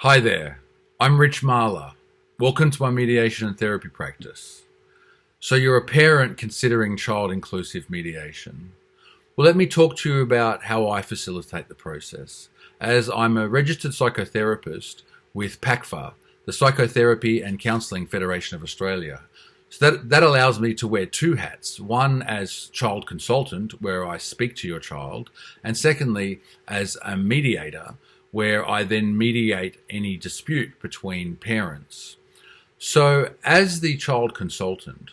Hi there, I'm Rich Marler. Welcome to my mediation and therapy practice. So you're a parent considering child-inclusive mediation. Well, let me talk to you about how I facilitate the process, as I'm a registered psychotherapist with PACFA, the Psychotherapy and Counselling Federation of Australia. So that allows me to wear two hats, one as child consultant, where I speak to your child, and secondly, as a mediator, where I then mediate any dispute between parents. So as the child consultant,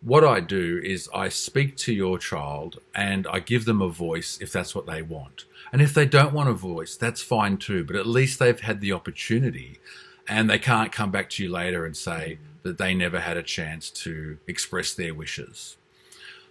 what I do is I speak to your child and I give them a voice if that's what they want. And if they don't want a voice, that's fine too, but at least they've had the opportunity and they can't come back to you later and say that they never had a chance to express their wishes.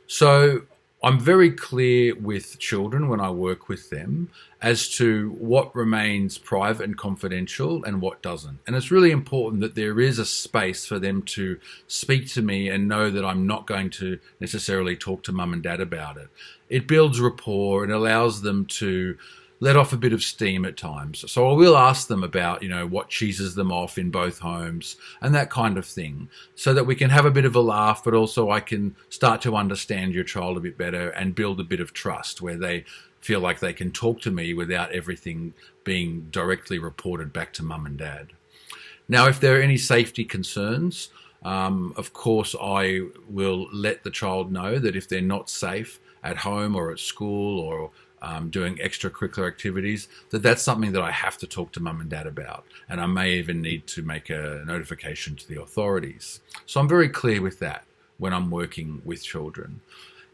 So I'm very clear with children when I work with them as to what remains private and confidential and what doesn't. And it's really important that there is a space for them to speak to me and know that I'm not going to necessarily talk to mum and dad about it. It builds rapport and allows them to let off a bit of steam at times. So I will ask them about, what cheeses them off in both homes and that kind of thing, so that we can have a bit of a laugh, but also I can start to understand your child a bit better and build a bit of trust where they feel like they can talk to me without everything being directly reported back to mum and dad. Now, if there are any safety concerns, of course, I will let the child know that if they're not safe at home or at school or doing extracurricular activities, that's something that I have to talk to mum and dad about. And I may even need to make a notification to the authorities. So I'm very clear with that when I'm working with children.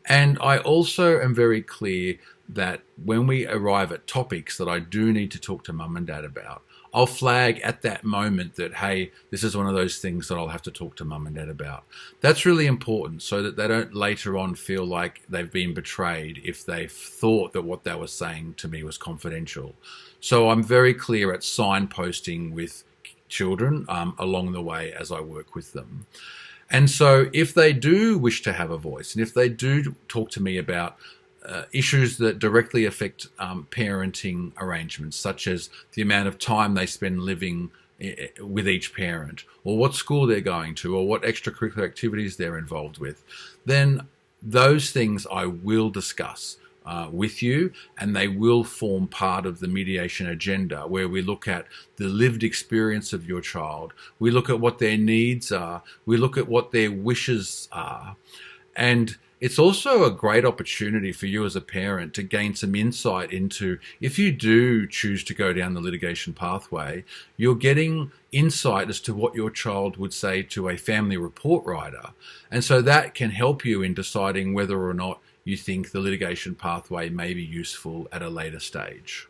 And I also am very clear that when we arrive at topics that I do need to talk to mum and dad about, I'll flag at that moment that, hey, this is one of those things that I'll have to talk to mum and dad about. That's really important so that they don't later on feel like they've been betrayed if they thought that what they were saying to me was confidential. So I'm very clear at signposting with children along the way as I work with them. And so if they do wish to have a voice and if they do talk to me about issues that directly affect parenting arrangements, such as the amount of time they spend living with each parent, or what school they're going to, or what extracurricular activities they're involved with, then those things I will discuss with you, and they will form part of the mediation agenda, where we look at the lived experience of your child, we look at what their needs are, we look at what their wishes are, and it's also a great opportunity for you as a parent to gain some insight into, if you do choose to go down the litigation pathway, you're getting insight as to what your child would say to a family report writer. And so that can help you in deciding whether or not you think the litigation pathway may be useful at a later stage.